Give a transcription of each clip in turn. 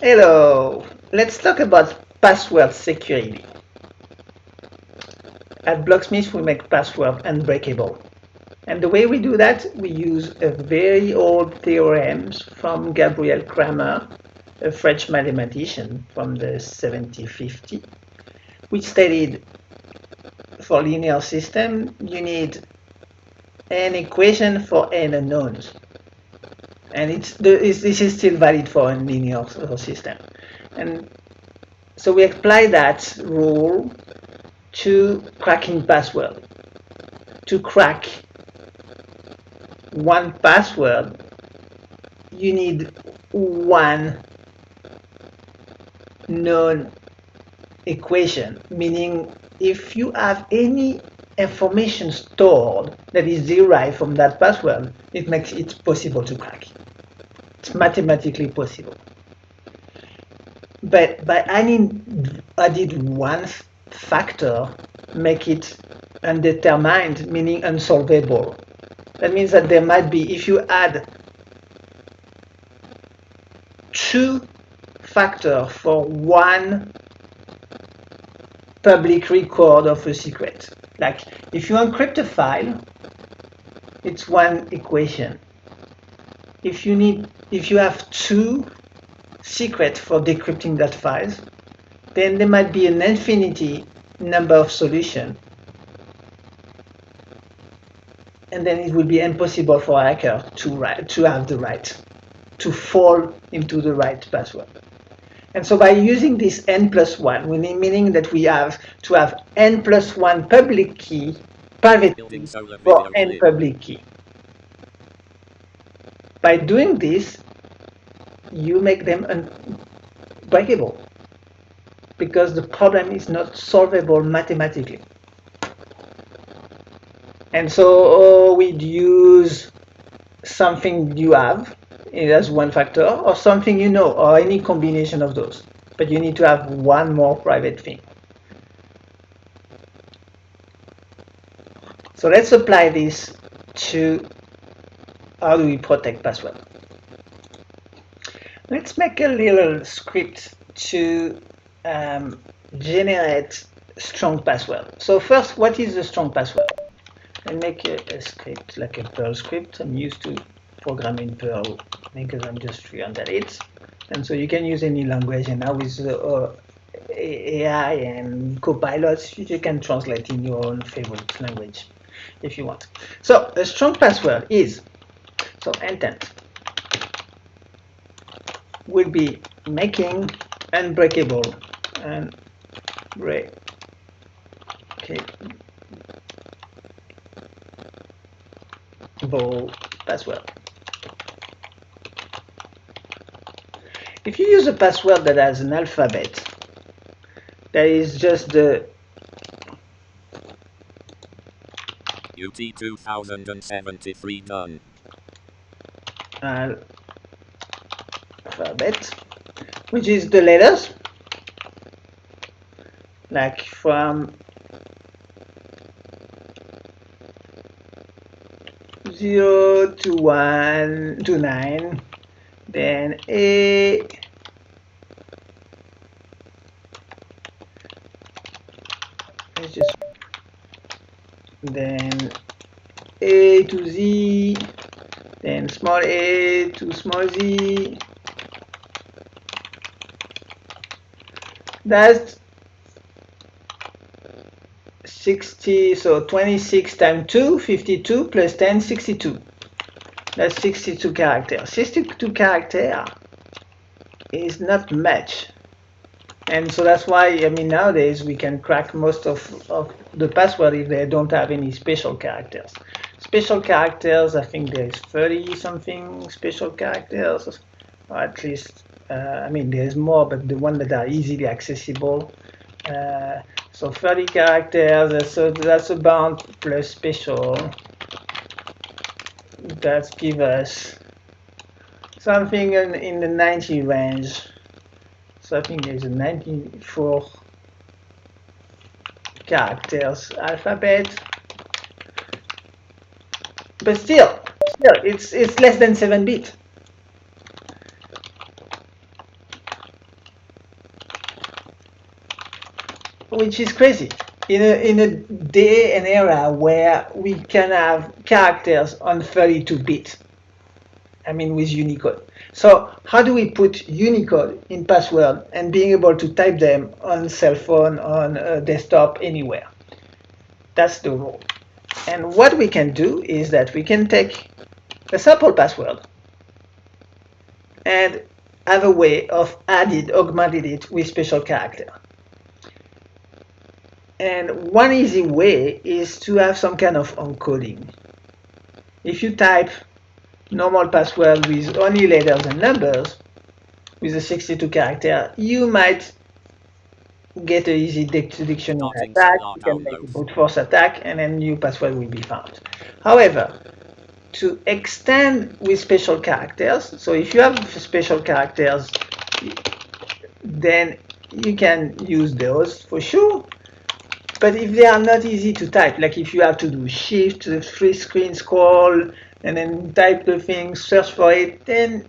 Hello, let's talk about password security. At Blocksmith, we make password unbreakable. And the way we do that, we use a very old theorems from Gabriel Cramer, a French mathematician from the 1750, which stated for linear system, you need an equation for n unknowns. And this is still valid for a linear system. And so we apply that rule to cracking password. To crack one password, you need one known equation, meaning if you have any information stored that is derived from that password, it makes it possible to crack. It's mathematically possible. But by added one factor, make it undetermined, meaning unsolvable. That means that there might be, if you add two factors for one public record of a secret. Like if you encrypt a file, it's one equation. If you have two secrets for decrypting that file, then there might be an infinity number of solutions. And then it will be impossible for a hacker to fall into the right password. And so by using this n+1, meaning that we have to have n+1 public key, private key for n public key. By doing this, you make them unbreakable because the problem is not solvable mathematically. And so we'd use something you have as one factor, or something you know, or any combination of those. But you need to have one more private thing. So let's apply this to how do we protect password. Let's make a little script to generate strong password. So first, what is a strong password? I make a script, like a Perl script. I'm used to programming Perl because I'm just 308. And so you can use any language, and now with AI and copilots, you can translate in your own favorite language if you want. So a strong password is, so intent will be making unbreakable password. If you use a password that has an alphabet, that is just the UT 2073 done. Alphabet, which is the letters, like from 0 to 1 to 9, then A, then A to Z, then small a to small z. That's 60, so 26 times 2, 52, plus 10, 62. That's 62 characters. 62 characters is not much. And so that's why, I mean, nowadays we can crack most of the password if they don't have any special characters. Special characters, I think there's 30 something special characters, or at least, I mean, there's more, but the ones that are easily accessible. So 30 characters, so that's about plus special. That gives us something in the 90 range. So I think there's a 94 characters alphabet, but still it's less than 7 bit. which is crazy. In a day and era where we can have characters on 32 bits, I mean with Unicode. So how do we put Unicode in password and being able to type them on cell phone, on a desktop, anywhere? That's the rule. And what we can do is that we can take a sample password and have a way of augmented it with special character. And one easy way is to have some kind of encoding. If you type normal password with only letters and numbers, with a 62 character, you might get an easy dictionary attack, you can make a brute force attack, and then your password will be found. However, to extend with special characters, so if you have special characters, then you can use those for sure. But if they are not easy to type, like if you have to do shift, free screen scroll, and then type the thing, search for it, then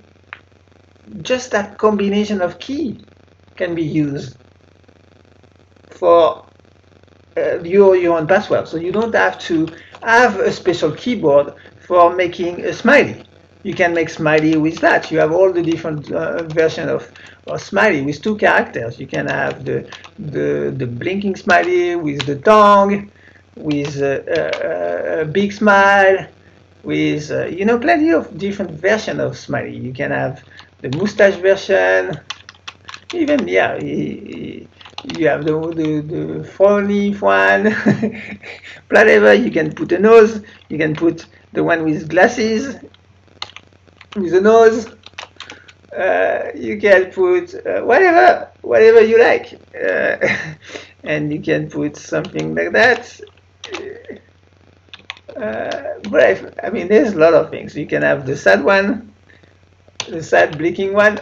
just that combination of key can be used for your own password. So you don't have to have a special keyboard for making a smiley. You can make smiley with that. You have all the different versions of smiley with 2 characters. You can have the blinking smiley with the tongue, with a big smile, with plenty of different versions of smiley. You can have the mustache version, even you have the funny one, whatever. You can put a nose, you can put the one with glasses, with a nose, you can put whatever you like, and you can put something like that. But I mean, there's a lot of things. You can have the sad one, the sad blinking one.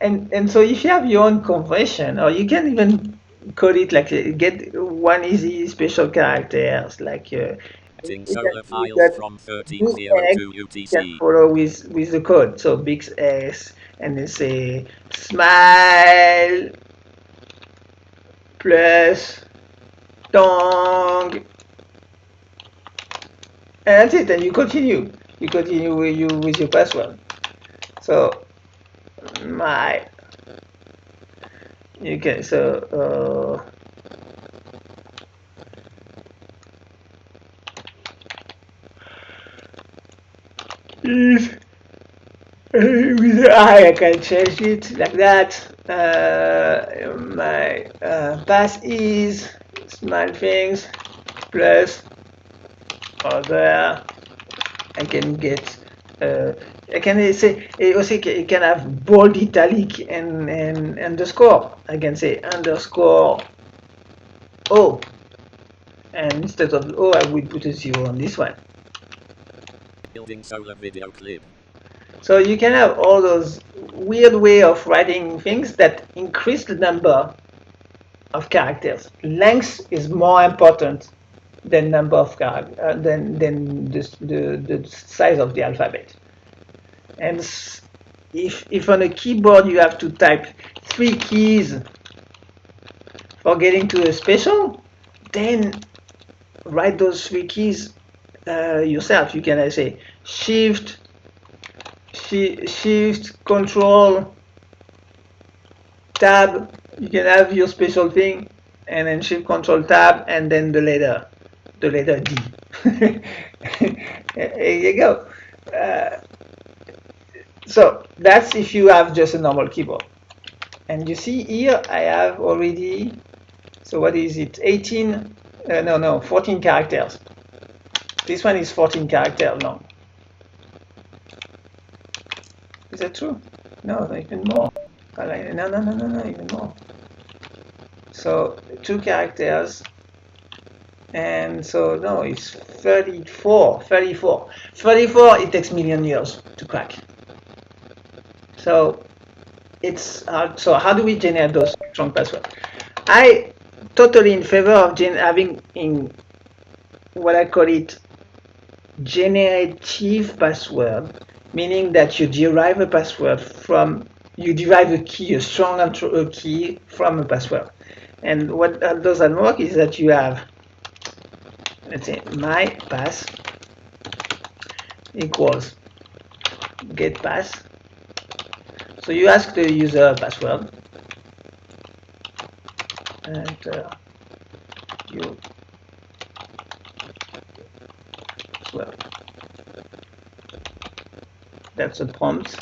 And so if you have your own conversion, or you can even code it like get one easy special characters like solar files from 1302 UTC. You can follow with the code. So big S and then say smile plus tongue, and that's it. And you continue. You continue with your password. So my okay, so with the I can change it like that. My pass is small things plus other. I can get I can say also it can have bold, italic, and underscore. I can say underscore O, and instead of O, I will put a 0 on this one. Building solar video clip. So you can have all those weird way of writing things that increase the number of characters. Length is more important than number of characters than the size of the alphabet. And if on a keyboard you have to type 3 keys for getting to a special, then write those 3 keys yourself. You can say shift, control, tab. You can have your special thing, and then shift, control, tab, and then the letter D. There you go. So that's if you have just a normal keyboard. And you see here I have already, so what is it, 14 characters. This one is 14 characters long. Is that true? No, even more. No, even more. So 2 characters, and so no, it's 34. 34, it takes million years to crack. So it's hard. So how do we generate those strong passwords? I totally in favor of having in what I call it generative password, meaning that you derive a password from you derive a key, a strong key from a password. And what does that work is that you have, let's say, my pass equals get pass. So you ask the user a password, and you well, that's a prompt,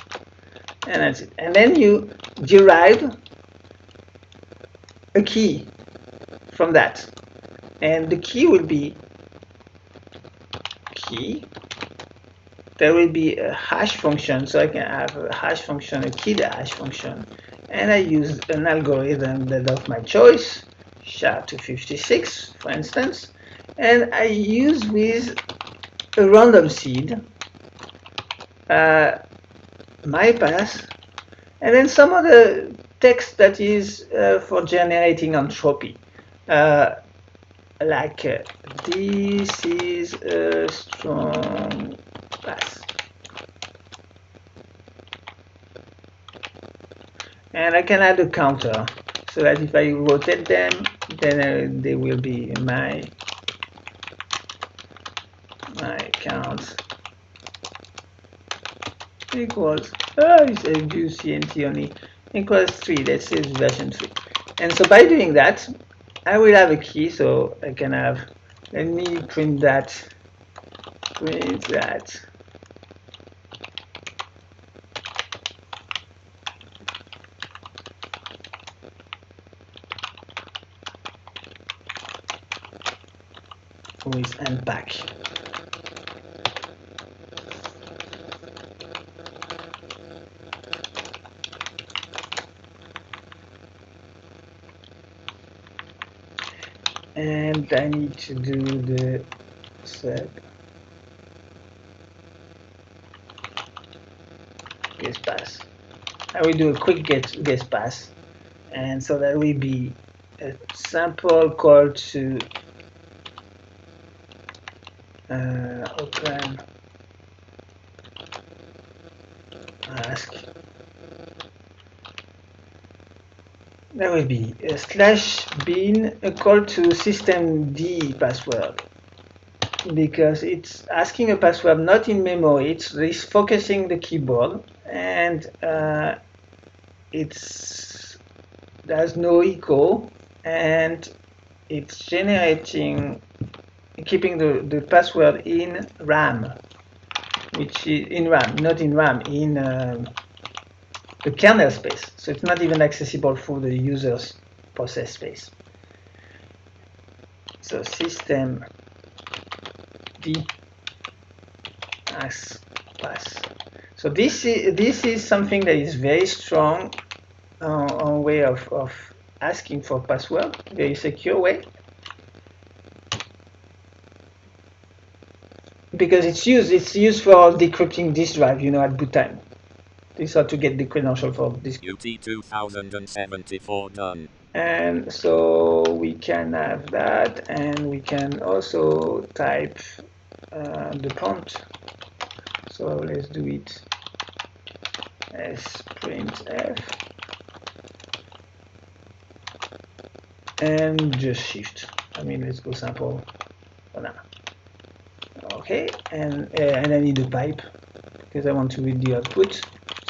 and that's it. And then you derive a key from that, and the key will be key. There will be a hash function, so I can have a hash function, a keyed hash function, and I use an algorithm that of my choice, SHA-256, for instance, and I use with a random seed my pass, and then some other text that is for generating entropy. Like this is a strong pass. And I can add a counter so that if I rotate them, then they will be my count equals, it's a UCNT only, equals 3, let's say it's version 3. And so by doing that, I will have a key, so I can have, let me print that, with unpack. And I need to do the sub guest pass. I will do a quick guest pass, and so that will be a sample call to open ask. That will be a /bin, a call to systemd password, because it's asking a password not in memory, it's focusing the keyboard, and there's no echo, and it's generating, keeping the password in RAM, which is in RAM, not in RAM, in the kernel space. So it's not even accessible through the user's process space. So system D as pass. So this is something that is very strong way of asking for password, very secure way, because it's used for decrypting disk drive, at boot time. This is how to get the credential for this. UT 2074 done. And so we can have that, and we can also type the prompt. So let's do it as printf and just shift. Let's go sample for now. Okay, and I need a pipe because I want to read the output.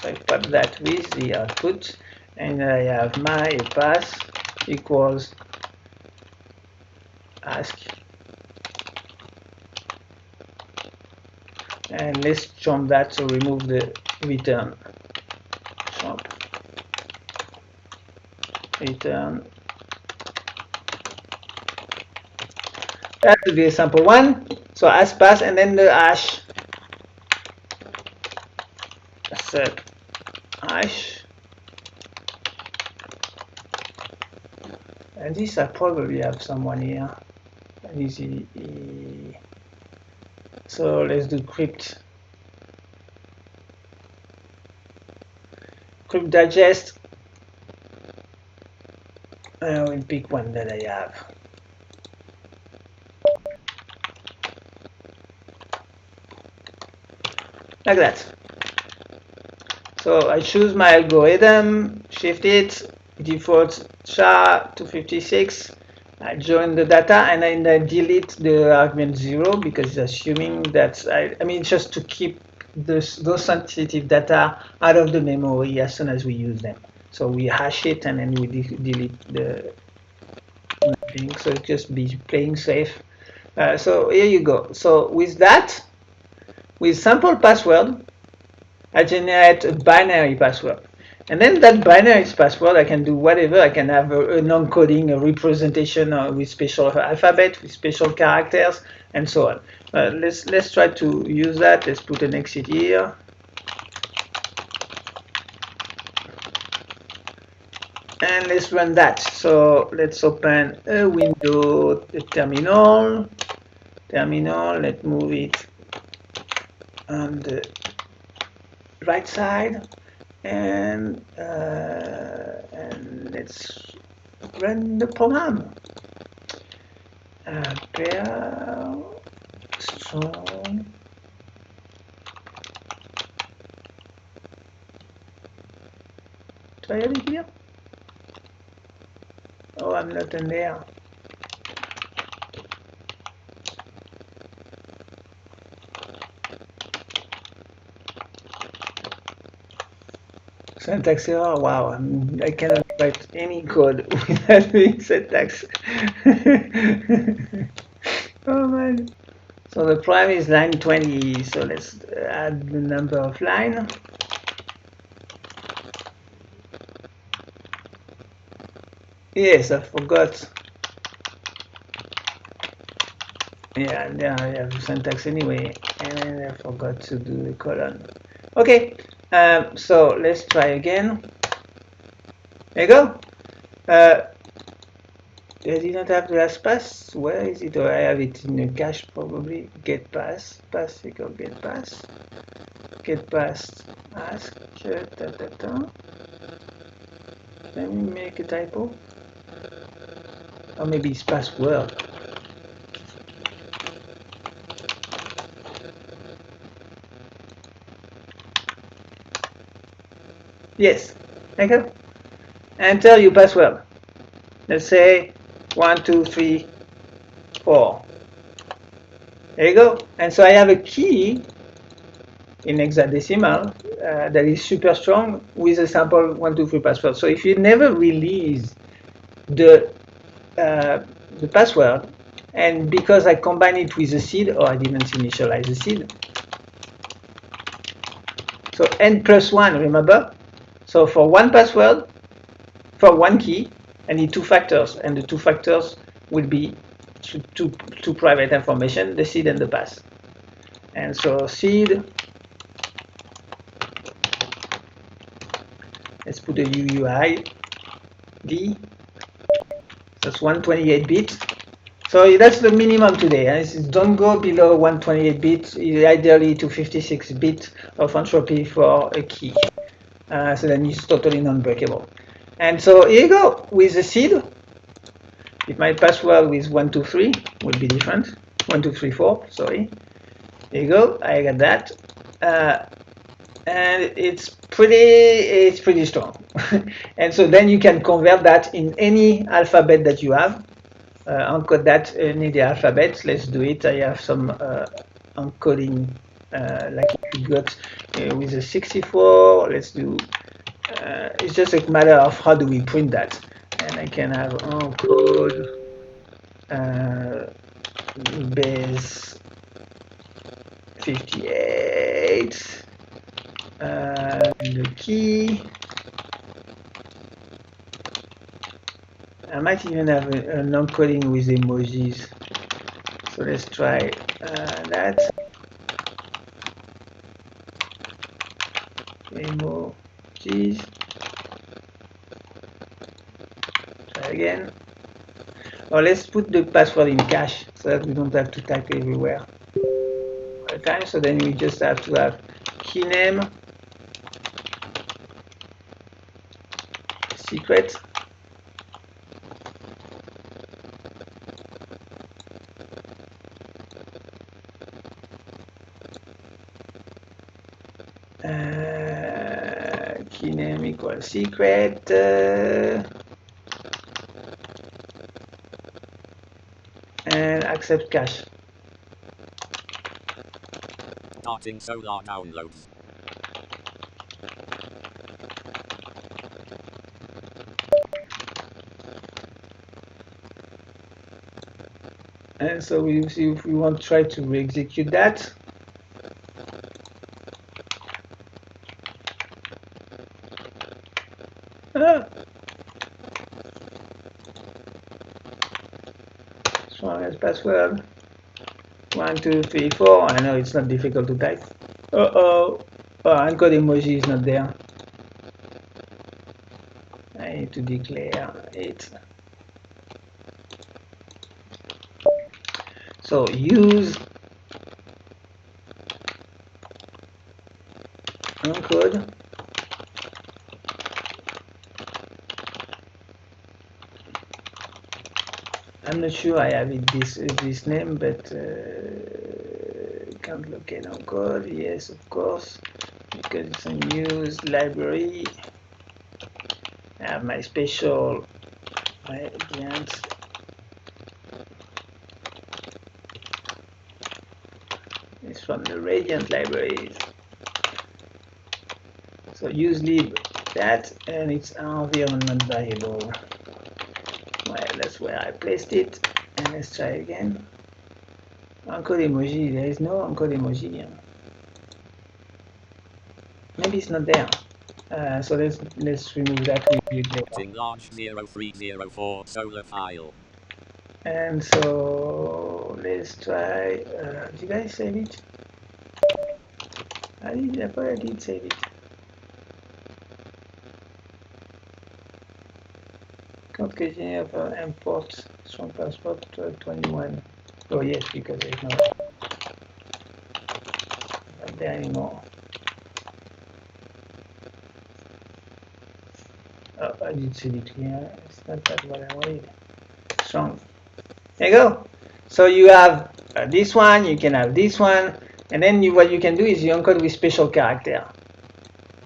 So I pipe that with the output, and I have my pass equals ask. And let's jump that, so remove the return. Jump. Return. That would be a sample one. So as pass, and then the hash. Set hash. And this I probably have someone here. Easy. So let's do crypt digest. I will pick one that I have. Like that. So I choose my algorithm, shift it, default SHA-256. I join the data and then I delete the argument 0 because it's assuming that I mean just to keep those sensitive data out of the memory as soon as we use them. So we hash it and then we delete the thing. So just be playing safe. So here you go. So with that, with sample password, I generate a binary password. And then that binary password, I can do whatever. I can have an encoding, a representation with special alphabet, with special characters, and so on. Let's try to use that. Let's put an exit here. And let's run that. So let's open a window, a terminal. Let's move it on the right side. And let's run the program. Pair strong. Do I have it here? Oh, I'm not in there. Syntax error. Wow, I cannot write any code without doing syntax. Oh man. So the prime is line 20. So let's add the number of line. Yes, I forgot. Yeah, there I have the syntax anyway, and I forgot to do the colon. Okay, so let's try again. There you go. I did not have the last pass. Where is it? Or I have it in a cache probably. Get pass, pass equal get pass, get pass, ask, Let me make a typo. Or maybe it's password. Yes, okay. Enter your password. Let's say 1, 2, 3, 4. There you go. And so I have a key in hexadecimal that is super strong with a sample 1, 2, 3 password. So if you never release the password, and because I combine it with a seed, or I didn't initialize the seed, so n+1, remember? So for one password, for one key, I need two factors, and the two factors will be two private information, the seed and the pass. And so seed, let's put a UUID, that's 128-bit. So that's the minimum today. And don't go below 128 bits, ideally to 56 bits of entropy for a key. So then it's totally non-breakable. And so here you go with the seed. If my password with 1, 2, 3 would be different. 1, 2, 3, 4. Sorry. There you go. I got that. And it's pretty strong. And so then you can convert that in any alphabet that you have. Encode that in the alphabet. Let's do it. I have some encoding like you got with a 64. Let's do. It's just a matter of how do we print that, and I can have encode base 58 the key. I might even have an encoding with emojis. So let's try that. Emojis. Try again. Or let's put the password in cache so that we don't have to type everywhere all the time. So then we just have to have key name, secret, equals secret and accept cache. Starting solar downloads. And so we see if we want to try to re-execute that. Strongest password 1 2 3 4. I know it's not difficult to type. Encode emoji is not there. I need to declare it. So use encode I'm not sure I have it this name, but can't locate encode. Yes, of course, because it's a news library. I have my special agents. It's from the Radiant libraries. So use lib that, and it's environment variable. Well, that's where I placed it, and let's try again. Encode emoji, there is no encode emoji here. Maybe it's not there. So let's remove that. Large 0304 solar file. And so let's try. Did I save it? I did save it. Can't continue for import strong passport 21. Oh yes, because it's not there anymore. Oh, I did save it here. It's not that what I wanted. Strong. There you go. So you have this one, you can have this one, and then what you can do is you encode with special character,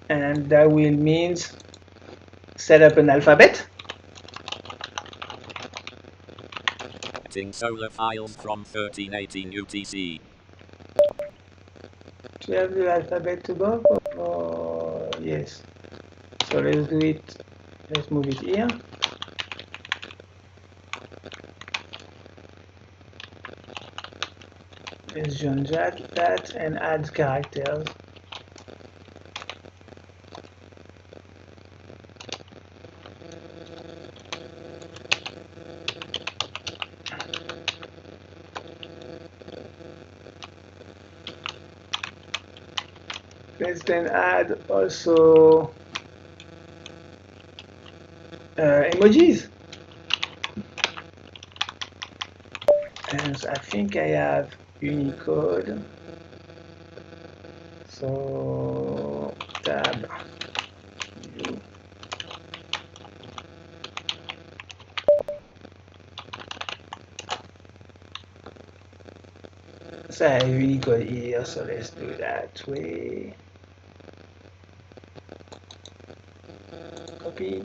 and that will means set up an alphabet. Solar files from 1318 UTC. Do you have the alphabet to go? Oh, yes. So let's do it. Let's move it here. Let's join that and add characters. Let's then add also emojis. And I think I have Unicode. So tab. So I have Unicode here, so let's do that way. Copy.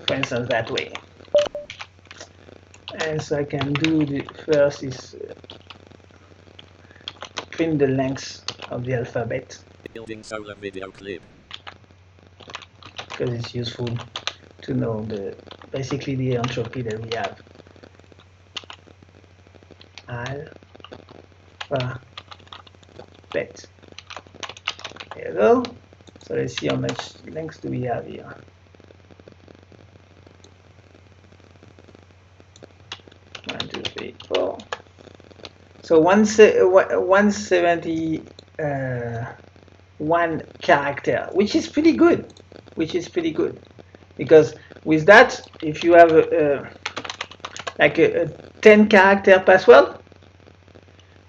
For instance, that way. And so I can do the first is print the length of the alphabet. Building solar video clip. Because it's useful to know basically the entropy that we have. Alphabet. There you go. So let's see how much length do we have here. One, two, three, four. So 171 character, which is pretty good. Because with that, if you have like a 10 character password,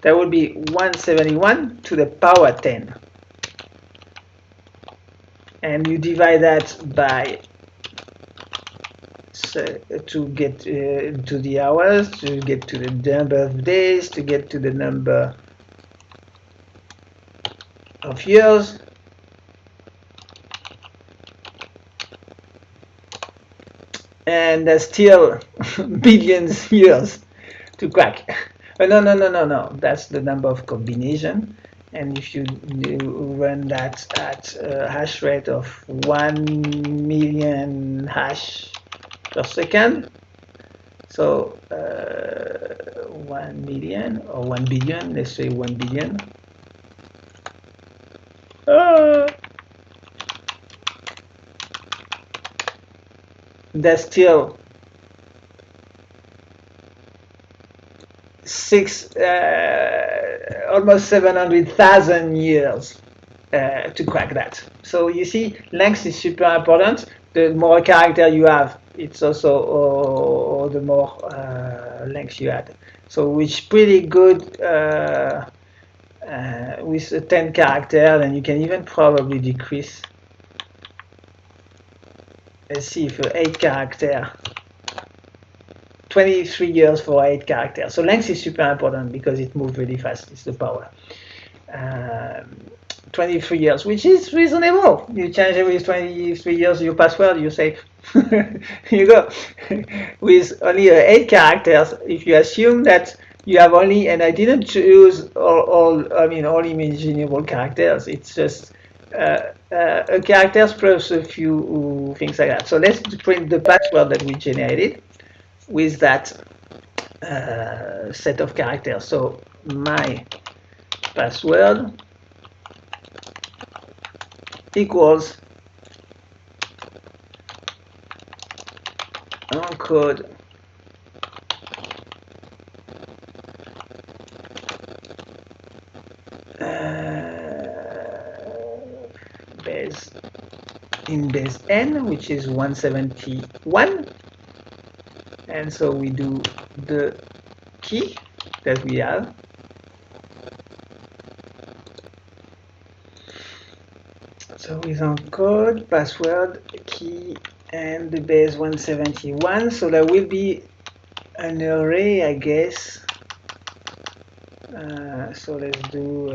that would be 171 to the power 10. And you divide that by to get to the hours, to get to the number of days, to get to the number of years. And there's still billions years to crack. No. That's the number of combination. And if you run that at a hash rate of 1 million hash per second, so 1 million or 1 billion, let's say 1 billion. That's still almost 700,000 years to crack that. So you see, length is super important. The more character you have, it's also the more length you add. So which pretty good with a 10 character, then you can even probably decrease. Let's see if 8 character. 23 years for 8 characters. So length is super important because it moves really fast. It's the power. 23 years, which is reasonable. You change every 23 years your password, you're safe. Here you go. With only 8 characters, if you assume that you have only, and I didn't choose all imaginable characters. It's just characters plus a few things like that. So let's print the password that we generated with that set of characters. So my password equals encode base in base n, which is 171. And so we do the key that we have. So with encode, password, key, and the base 171. So there will be an array, I guess. So let's do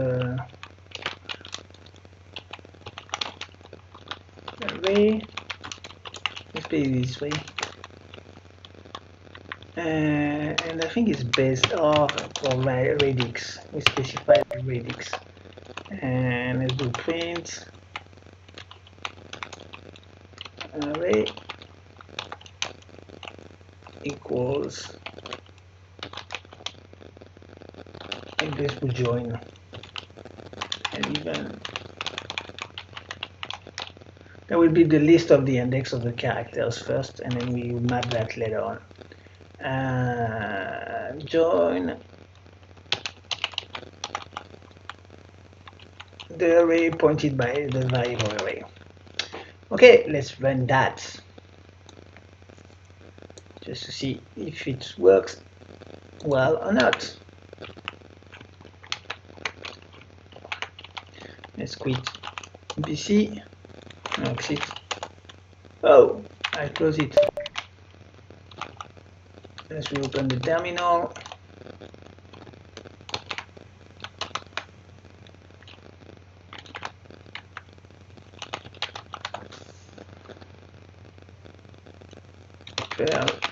array. Let's play this way. And I think it's based off for my radix. We specify the radix. And let's do print array equals, I guess we join, and even there will be the list of the index of the characters first, and then we map that later on. Join the array pointed by the variable array. Okay, let's run that just to see if it works well or not. Let's quit PC. Exit. Oh, I close it. Let's reopen the terminal.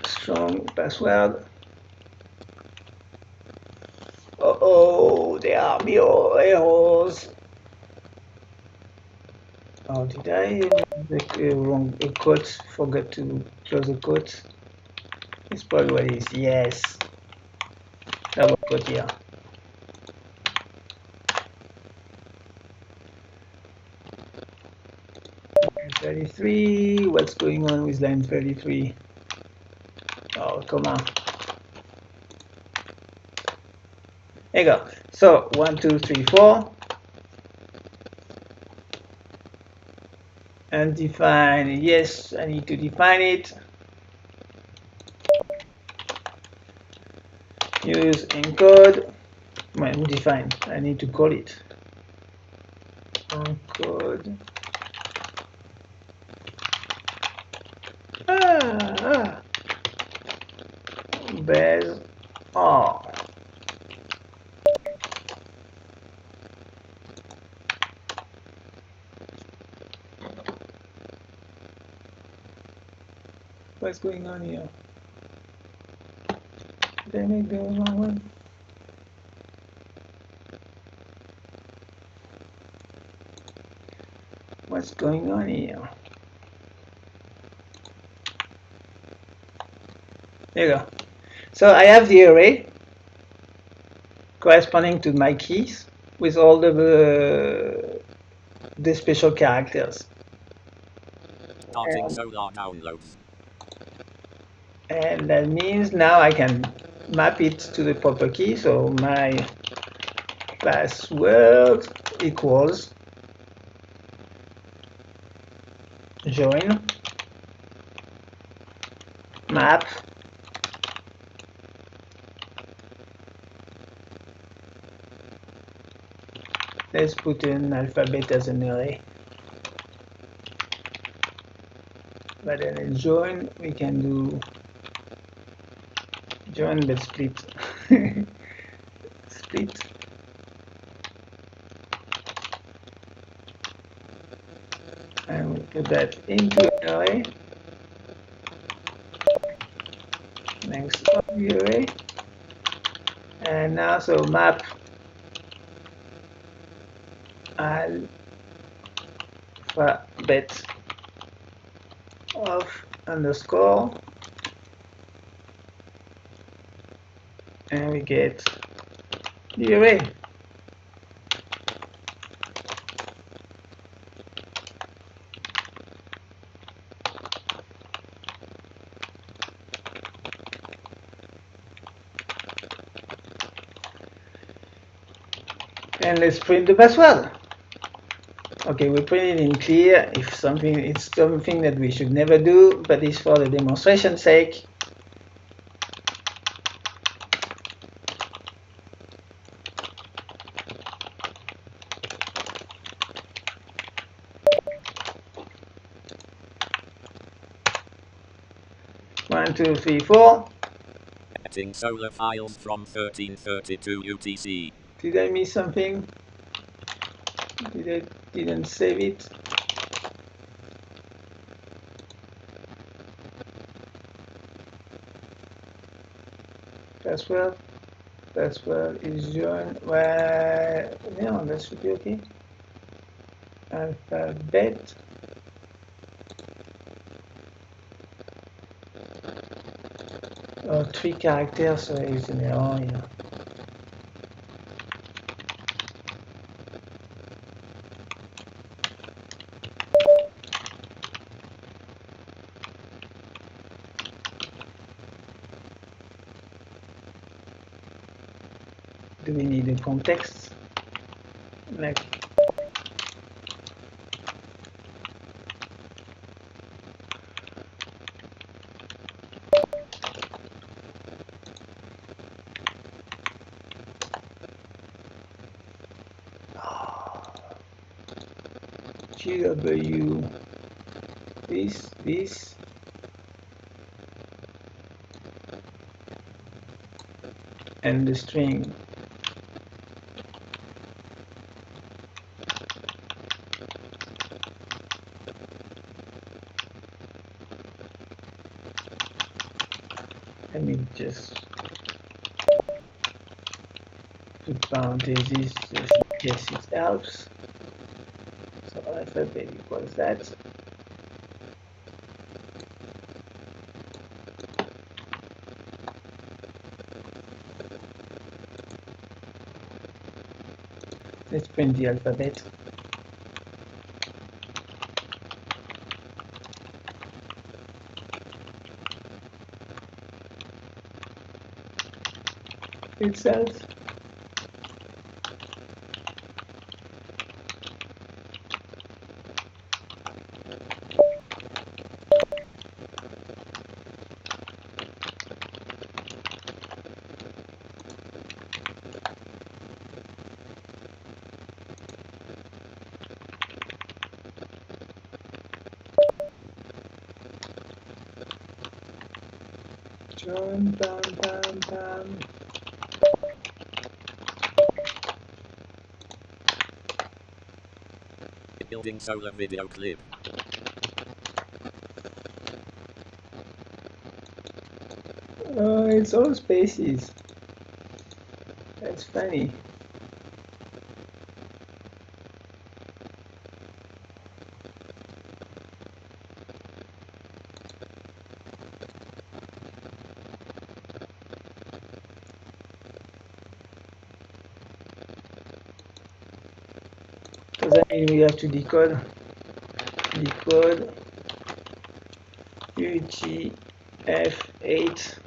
Strong password. Oh, there are mirror errors. Oh, did I make a wrong quote? Forgot to close the quote. It's probably what it is. Yes. Double quote here. Line 33. What's going on with line 33? Oh, comma. There you go. So 1, 2, 3, 4. And define. Yes, I need to define it. Use encode. Define. I need to call it. Encode. base R. What's going on here? Did I make the wrong one? What's going on here? There you go. So I have the array corresponding to my keys with all the special characters. Starting solar downloads. And that means now I can map it to the proper key. So my password equals join map let's put an alphabet as an array, but then in join we can do join but split split, and we put that into an array next to the array. And now so map alphabet of underscore, and we get the array. And let's print the password. Okay, we print it in clear if it's something that we should never do, but it's for the demonstration sake. One, two, three, four. Getting solar files from 1332 UTC. Did I miss something? Didn't save it? Password is join. Well, no, that should be okay. Alphabet. Oh, 3 characters, so it's an error here. Do we need a context? Like GW this and the string. Let me just put parentheses just in case it helps. So alphabet equals that. Let's print the alphabet. Itself. John, bam, bam, bam. Building solar video clip. It's all spaces. That's funny. Does that mean we have to decode UTF-8?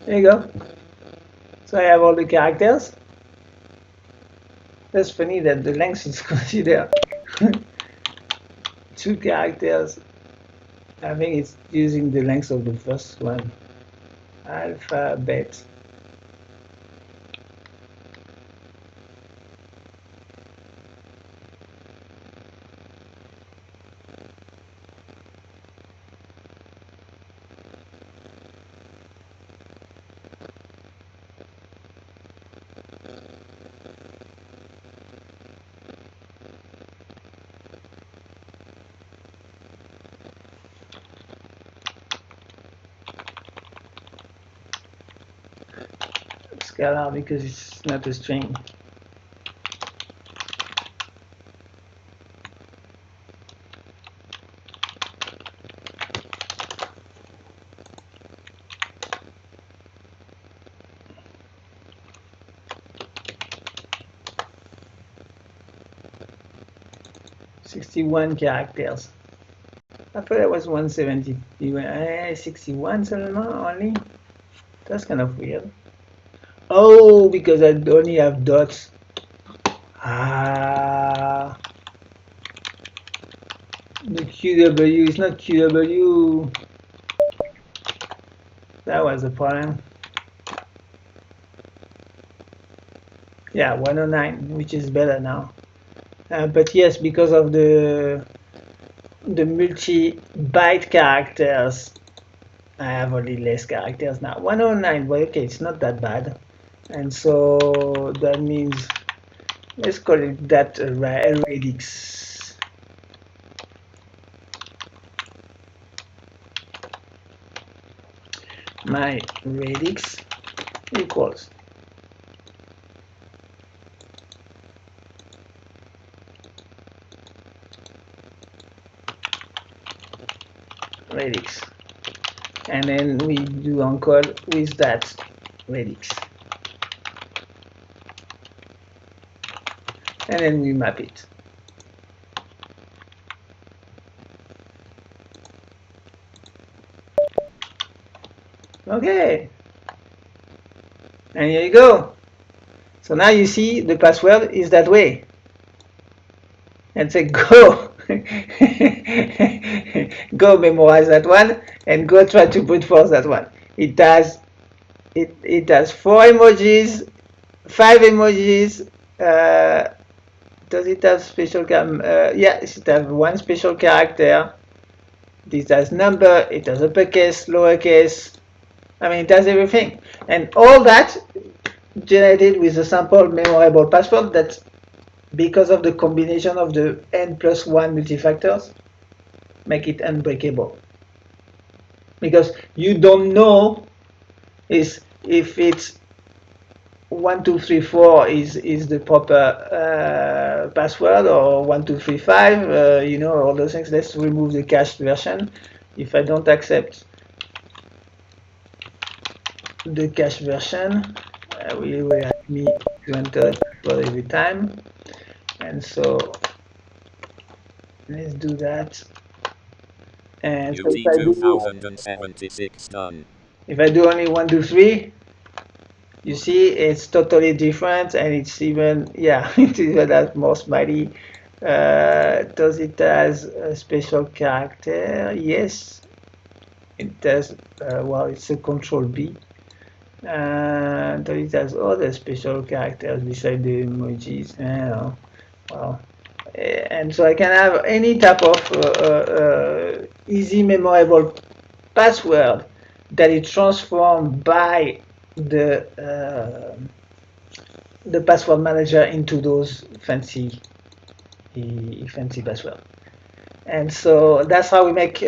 There you go. So I have all the characters. That's funny that the length is considered 2 characters. I think it's using the length of the first one. Alphabet. Scalar because it's not a string. '61 characters. I thought it was 170. 61 seulement only? That's kind of weird. Oh, because I only have dots. Ah, the QW is not QW. That was the problem. Yeah, 109, which is better now. But yes, because of the multi-byte characters, I have only less characters now. 109, well, okay, it's not that bad. And so that means, let's call it that radix. My radix equals radix, and then we do encode with that radix, and then we map it. Okay, and here you go. So now you see the password is that way, and say go. Go memorize that one and go try to brute force that one. It has 4 emojis, 5 emojis. Does it have special yes, it has 1 special character. This has number, it has uppercase, lowercase. I mean, it has everything, and all that generated with a sample memorable password. That's because of the combination of the n+1 multifactors make it unbreakable, because you don't know if it's 1234 is the proper password, or 1235, you know, all those things. Let's remove the cached version. If I don't accept the cached version, we will ask me to enter for every time. And so let's do that. And so UT 2076 done. if I do only 1, 2, 3, you see it's totally different, and it's even, yeah, it even has more smiley. Does it has a special character? Yes, it does. Well, it's a control B. Does it has other special characters besides the emojis? Well, and so I can have any type of easy memorable password that is transformed by the password manager into those fancy password. And so that's how we make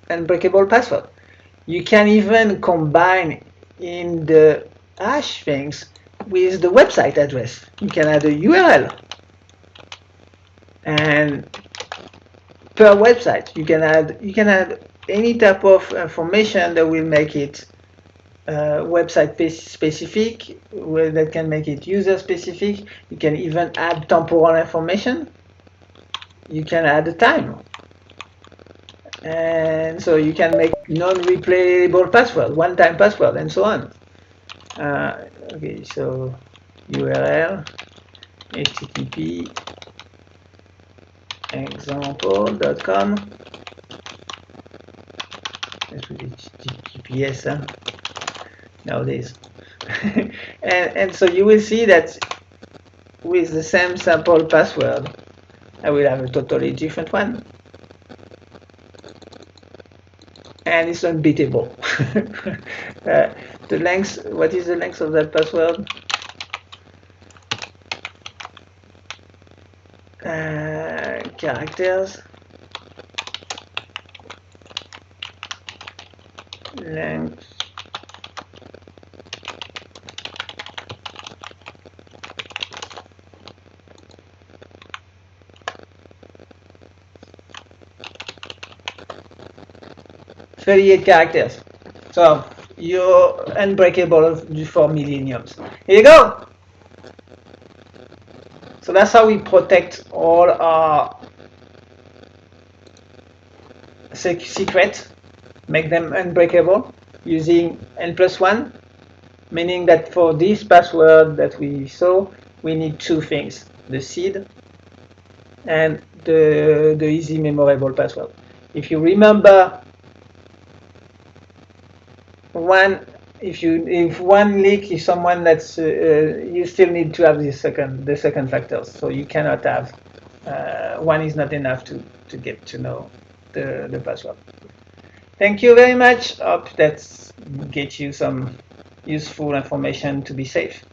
unbreakable password. You can even combine in the hash things with the website address. You can add a URL, and per website you can add any type of information that will make it website specific, that can make it user specific. You can even add temporal information. You can add a time, and so you can make non-replayable password, one-time password, and so on. Okay, so URL http example.com. HTTPS nowadays. and so you will see that with the same sample password, I will have a totally different one, and it's unbeatable. The length, what is the length of that password? Characters, length, .38 characters. So you're unbreakable for millenniums. Here you go. So that's how we protect all our secrets, make them unbreakable using n+1, meaning that for this password that we saw, we need two things: the seed and the easy memorable password. If you remember one, if one leak is someone that's you still need to have the second factors. So you cannot have one is not enough to get to know the password. Thank you very much. Hope that gets you some useful information to be safe.